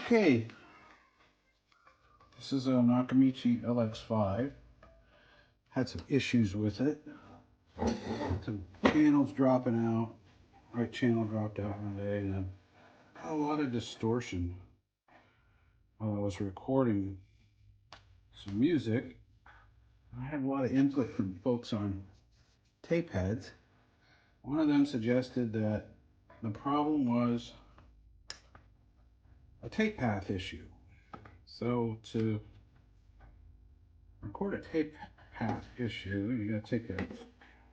Okay, this is a Nakamichi LX-5. Had some issues with it. Some channels dropping out. Right channel dropped out one day, and then a lot of distortion while I was recording some music. I had a lot of input from folks on tape heads. One of them suggested that the problem was a tape path issue. So to record a tape path issue, you gotta take the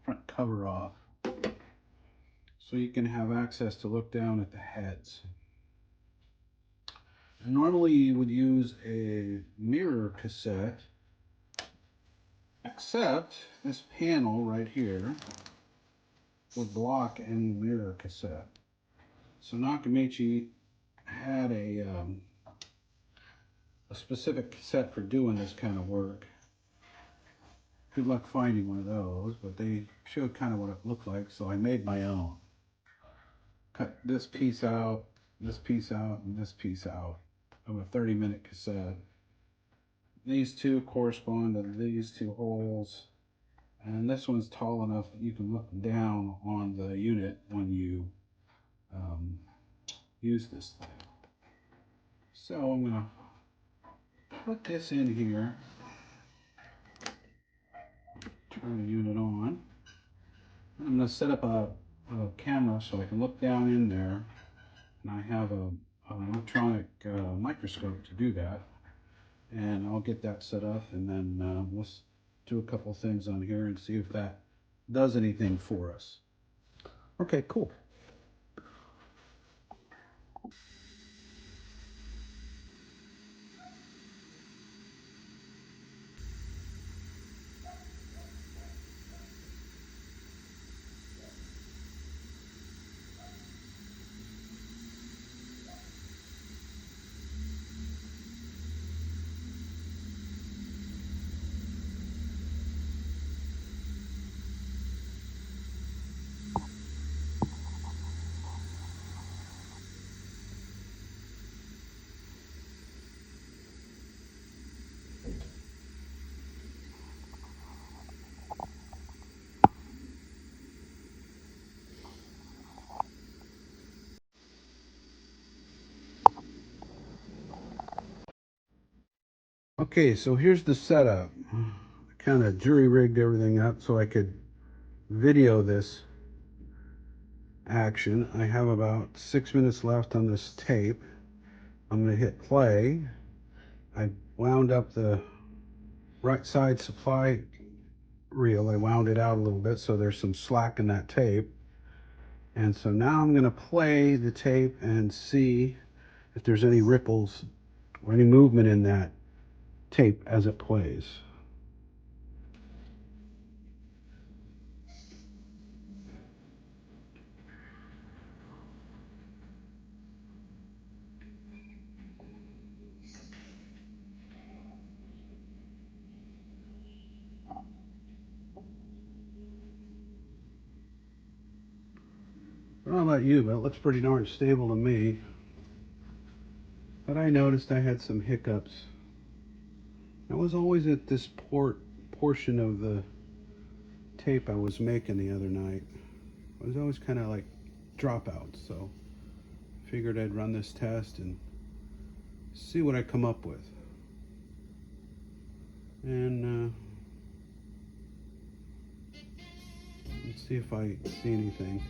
front cover off so you can have access to look down at the heads. And normally you would use a mirror cassette, except this panel right here would block any mirror cassette. So Nakamichi had a specific cassette for doing this kind of work. Good luck finding one of those, but they showed kind of what it looked like, so I made my own. Cut this piece out, and this piece out of a 30-minute cassette. These two correspond to these two holes, and this one's tall enough that you can look down on the unit when you use this thing. So I'm going to put this in here, turn the unit on. I'm going to set up a camera so I can look down in there, and I have an electronic microscope to do that. And I'll get that set up, and then we'll do a couple things on here and see if that does anything for us. Okay, cool. Okay, so here's the setup. I kind of jury-rigged everything up so I could video this action. I have about 6 minutes left on this tape. I'm going to hit play. I wound up the right side supply reel. I wound it out a little bit so there's some slack in that tape. And so now I'm going to play the tape and see if there's any ripples or any movement in that tape as it plays. I don't know about you, but it looks pretty darn stable to me. But I noticed I had some hiccups. I was always at this portion of the tape I was making the other night. It was always kind of like dropouts, so I figured I'd run this test and see what I come up with. And let's see if I see anything.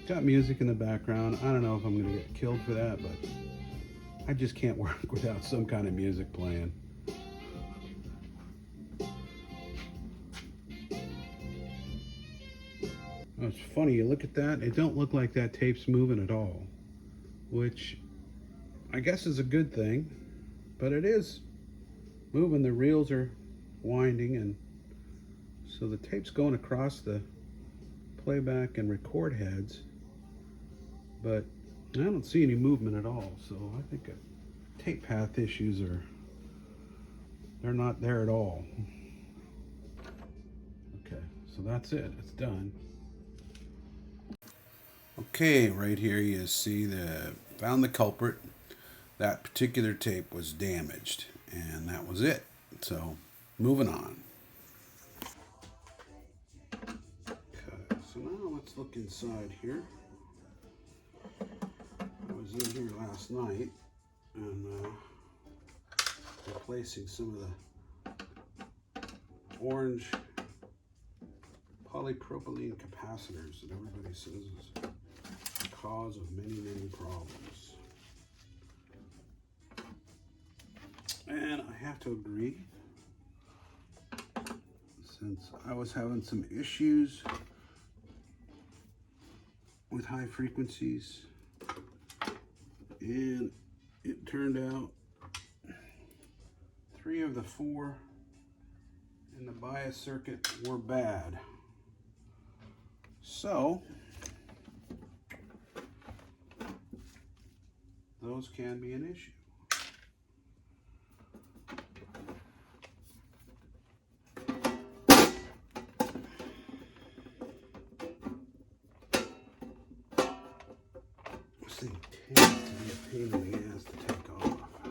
Got music in the background. I don't know if I'm going to get killed for that, but I just can't work without some kind of music playing. Oh, it's funny, you look at that, it don't look like that tape's moving at all, which I guess is a good thing, but it is moving. The reels are winding, and so the tape's going across the playback and record heads, but I don't see any movement at all. So I think tape path issues they're not there at all. Okay, so that's it, it's done. Okay, right here you see found the culprit. that particular tape was damaged, and that was it. So, moving on. Okay, so now let's look inside here. I was in here last night and replacing some of the orange polypropylene capacitors that everybody says is the cause of many, many problems. And I have to agree, since I was having some issues with high frequencies, and it turned out 3 of the 4 in the bias circuit were bad. So those can be an issue. This thing tends to be a pain in the ass to take off. I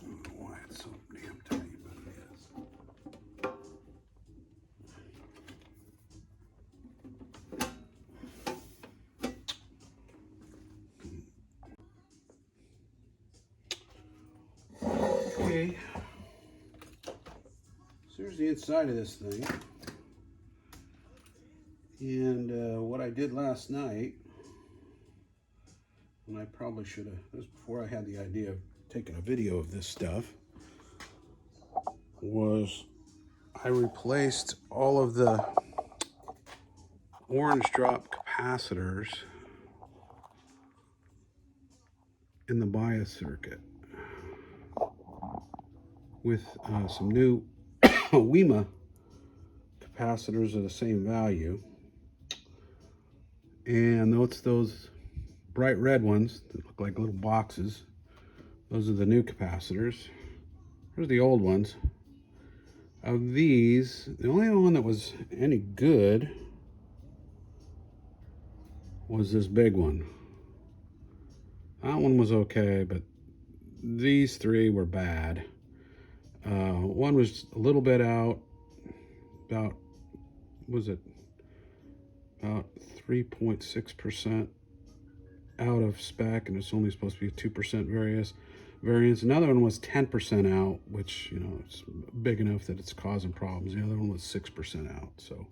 don't know why it's so damn tight, but it is. Okay, so here's the inside of this thing. And what I did last night, and I probably should have, this was before I had the idea of taking a video of this stuff, was I replaced all of the orange drop capacitors in the bias circuit with some new WEMA capacitors of the same value. And notice those bright red ones that look like little boxes. Those are the new capacitors. Here's the old ones. Of these, the only one that was any good was this big one. That one was okay, but these 3 were bad. One was a little bit out, about, was it, about 3.6% out of spec, and it's only supposed to be a 2% variance. Another one was 10% out, which, you know, it's big enough that it's causing problems. The other one was 6% out. So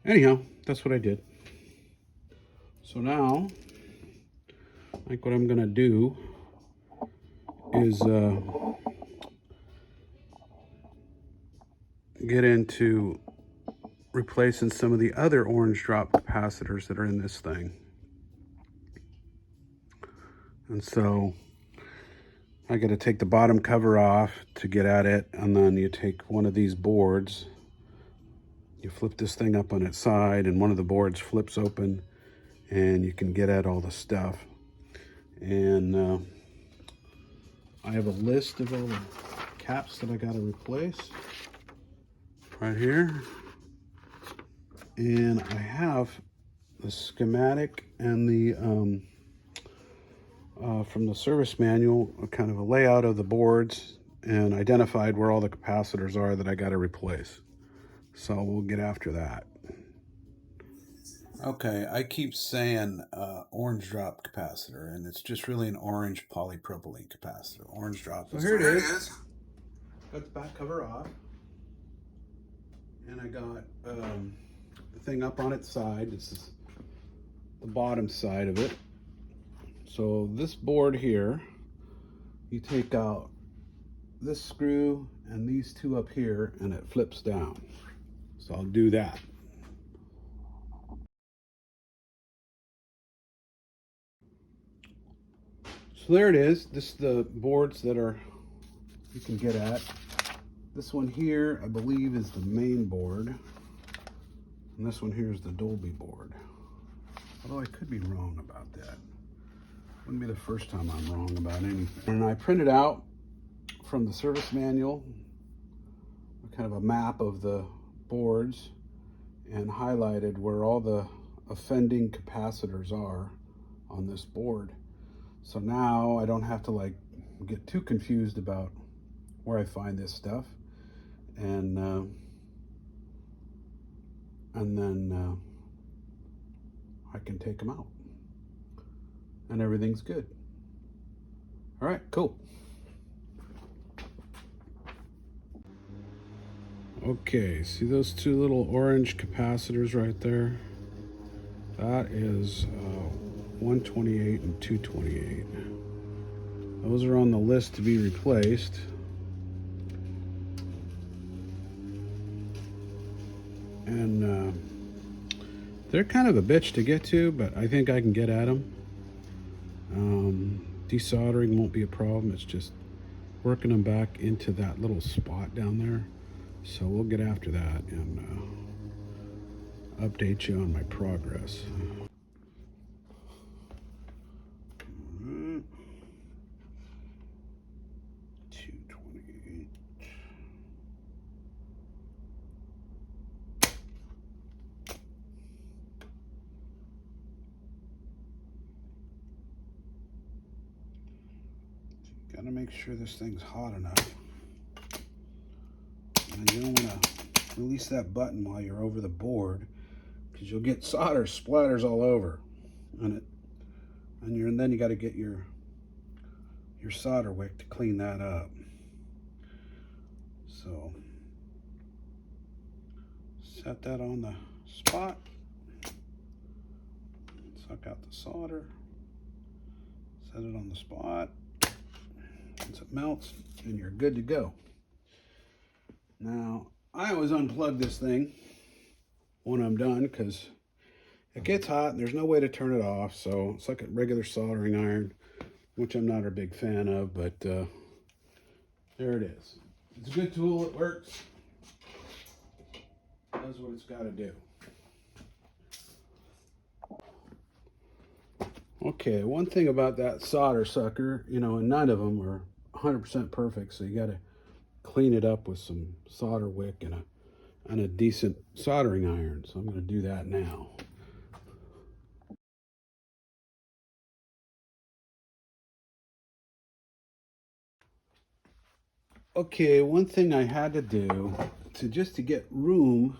anyhow, that's what I did. So now, I think what I'm gonna do is get into replacing some of the other orange drop capacitors that are in this thing. And so I got to take the bottom cover off to get at it, and then you take one of these boards, you flip this thing up on its side, and one of the boards flips open, and you can get at all the stuff. And I have a list of all the caps that I got to replace right here. And I have the schematic and the from the service manual, kind of a layout of the boards, and identified where all the capacitors are that I got to replace. So we'll get after that. Okay, I keep saying orange drop capacitor, and it's just really an orange polypropylene capacitor. Orange drop. So here it is. Got the back cover off, and I got the thing up on its side. This is the bottom side of it. So this board here, you take out this screw and these 2 up here, and it flips down. So I'll do that. So there it is. This is the boards that are you can get at. This one here, I believe, is the main board. And this one here is the Dolby board. Although I could be wrong about that. Wouldn't be the first time I'm wrong about anything. And I printed out from the service manual kind of a map of the boards and highlighted where all the offending capacitors are on this board. So now I don't have to like get too confused about where I find this stuff, and then I can take them out, and everything's good. All right, cool. Okay, see those two little orange capacitors right there? That is 128 and 228. Those are on the list to be replaced. And they're kind of a bitch to get to, but I think I can get at them. Desoldering won't be a problem. It's just working them back into that little spot down there. So we'll get after that and update you on my progress. 228. Gotta make sure this thing's hot enough. And you don't want to release that button while you're over the board, because you'll get solder splatters all over on it. And then you got to get your solder wick to clean that up. So set that on the spot. Suck out the solder. Set it on the spot. Once it melts, and you're good to go. Now, I always unplug this thing when I'm done because it gets hot and there's no way to turn it off. So it's like a regular soldering iron, which I'm not a big fan of, but there it is. It's a good tool. It works. Does what it's got to do. Okay, one thing about that solder sucker, you know, and none of them are 100% perfect, so you got to clean it up with some solder wick and a decent soldering iron. So I'm going to do that now. Okay, one thing I had to do to get room,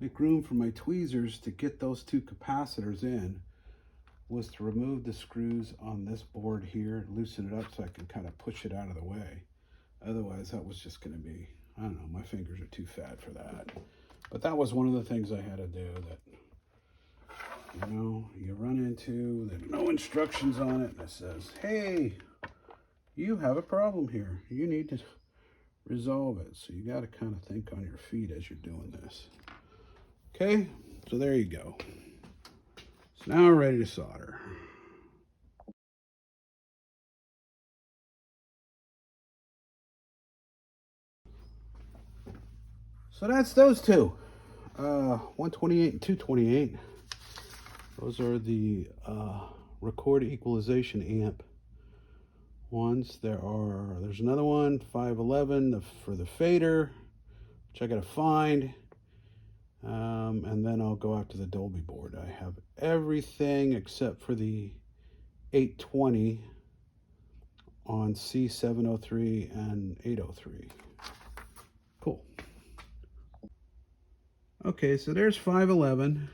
make room for my tweezers to get those two capacitors in, was to remove the screws on this board here, loosen it up so I can kind of push it out of the way. Otherwise, that was just going to be, I don't know, my fingers are too fat for that. But that was one of the things I had to do that, you know, you run into, there's no instructions on it, and it says, hey, you have a problem here. You need to resolve it. So you got to kind of think on your feet as you're doing this. Okay, so there you go. So now we're ready to solder. So that's those two, 128 and 228. Those are the record equalization amp ones. There's another one, 511 for the fader, which I gotta find. And then I'll go out to the Dolby board. I have everything except for the 820 on C703 and 803. Cool. Okay, so there's 511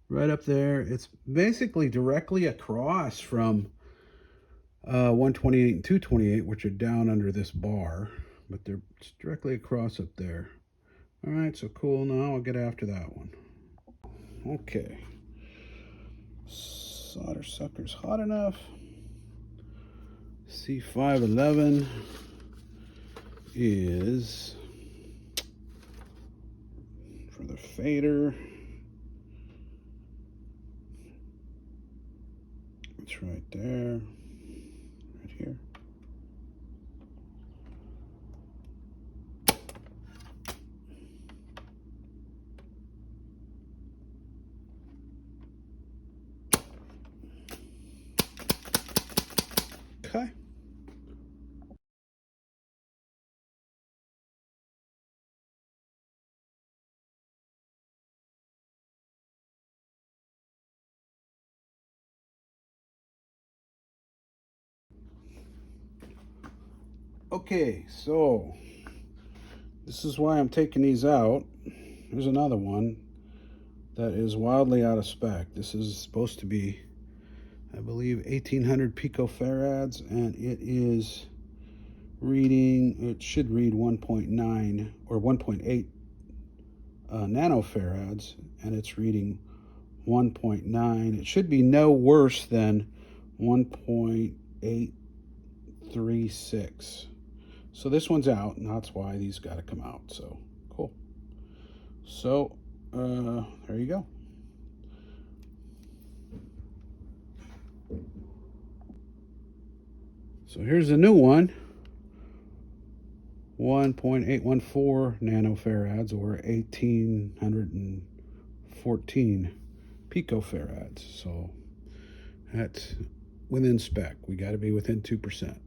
right up there. It's basically directly across from 128 and 228, which are down under this bar, but it's directly across up there. All right, so cool. Now I'll get after that one. Okay. Solder sucker's hot enough. C511 is for the fader. It's right there, right here. Okay. Okay, so this is why I'm taking these out. Here's another one that is wildly out of spec. This is supposed to be, I believe, 1800 picofarads, and it is reading, it should read 1.9 or 1.8 nanofarads, and it's reading 1.9. It should be no worse than 1.836. So this one's out, and that's why these got to come out. So cool. So there you go. So here's the new one. 1.814 nanofarads, or 1814 picofarads. So that's within spec. We got to be within 2%.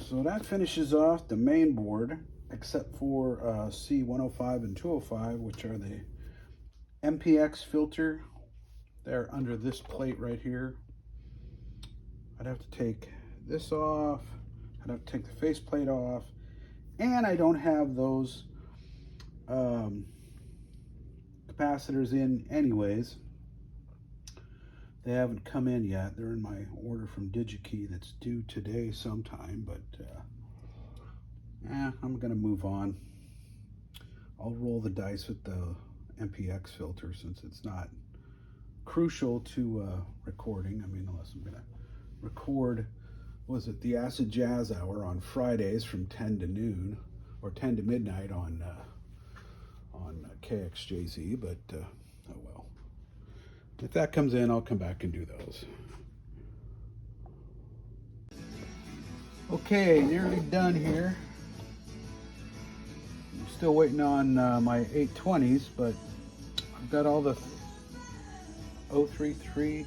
So that finishes off the main board, except for C105 and 205, which are the MPX filter. They're under this plate right here. I'd have to take this off. I'd have to take the faceplate off. And I don't have those capacitors in anyways. They haven't come in yet. They're in my order from DigiKey that's due today sometime, but I'm gonna move on. I'll roll the dice with the MPX filter since it's not crucial to recording. I mean, unless I'm gonna record, was it the Acid Jazz Hour on Fridays from 10 to noon, or 10 to midnight on KXJZ, but oh well. If that comes in, I'll come back and do those. Okay, nearly done here. I'm still waiting on my 820s, but I've got all the 033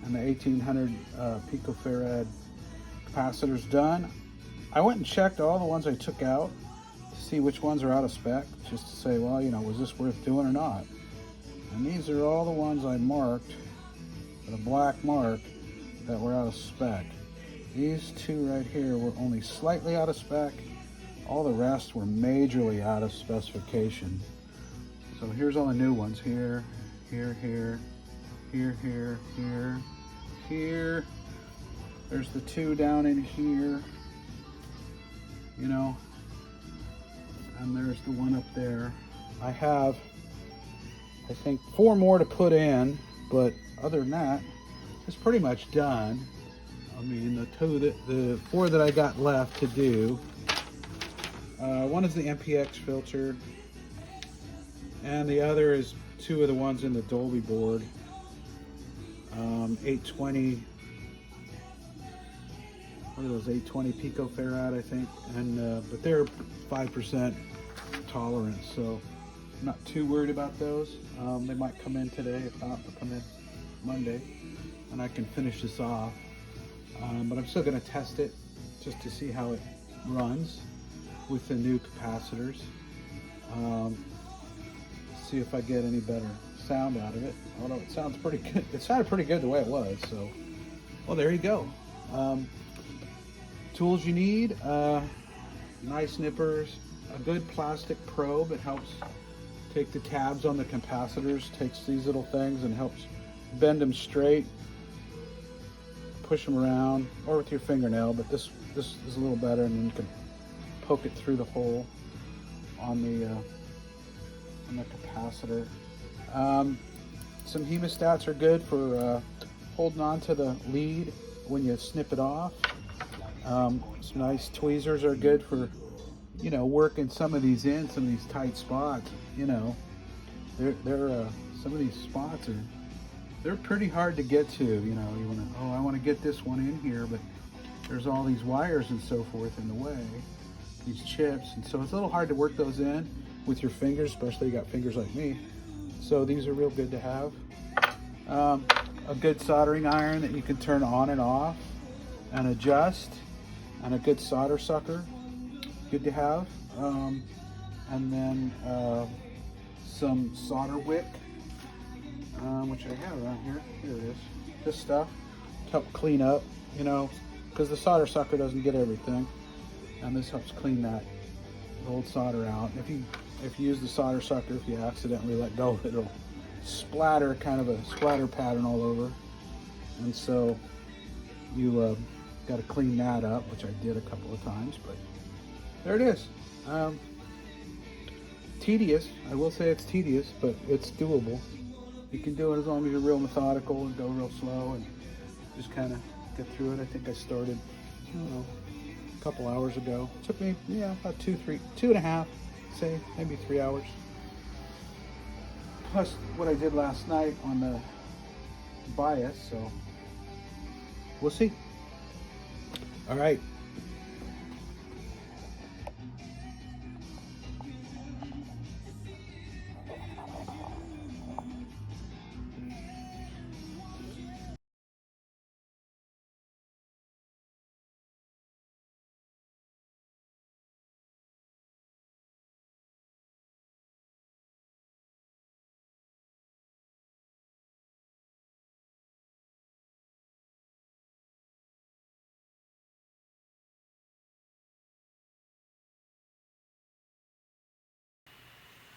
and the 1800 picofarad capacitors done. I went and checked all the ones I took out to see which ones are out of spec, just to say, well, you know, was this worth doing or not? And these are all the ones I marked with a black mark that were out of spec. These two right here were only slightly out of spec. All the rest were majorly out of specification. So here's all the new ones. Here, here, here, here, here, here, here. There's the two down in here, you know, and there's the one up there. I have, I think, 4 more to put in, but other than that, it's pretty much done. I mean, the 4 that I got left to do, one is the MPX filter, and the other is 2 of the ones in the Dolby board, 820. What are those, 820 picofarad, I think, and but they're 5% tolerance, so I'm not too worried about those. They might come in today. If not, they'll come in Monday, and I can finish this off. But I'm still going to test it just to see how it runs with the new capacitors. See if I get any better sound out of it. Although it sounds pretty good. It sounded pretty good the way it was. So, well, there you go. Tools you need: nice nippers, a good plastic probe. It helps take the tabs on the capacitors, takes these little things and helps bend them straight, push them around, or with your fingernail, but this is a little better, and then you can poke it through the hole on the capacitor. Some hemostats are good for holding on to the lead when you snip it off. Some nice tweezers are good for, you know, working some of these in, some of these tight spots. You know, they're some of these spots they're pretty hard to get to. You know, you want to, oh, I want to get this one in here, but there's all these wires and so forth in the way, these chips, and so it's a little hard to work those in with your fingers, especially you got fingers like me. So these are real good to have. A good soldering iron that you can turn on and off and adjust, and a good solder sucker. good to have. And then some solder wick, which I have around here. Here it is. This stuff to help clean up, you know, because the solder sucker doesn't get everything, and this helps clean that old solder out. If you use the solder sucker, if you accidentally let go of it, it'll splatter, kind of a splatter pattern all over, and so you got to clean that up, which I did a couple of times. But there it is. Tedious, I will say it's tedious, but it's doable. You can do it as long as you're real methodical and go real slow and just kind of get through it. I think I started, I don't know, a couple hours ago. It took me, yeah, about 2.5, say, maybe 3 hours. Plus what I did last night on the bias, so we'll see. All right.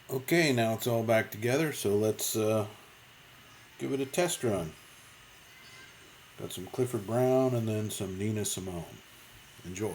Okay, now it's all back together, so let's give it a test run. Got some Clifford Brown and then some Nina Simone. Enjoy.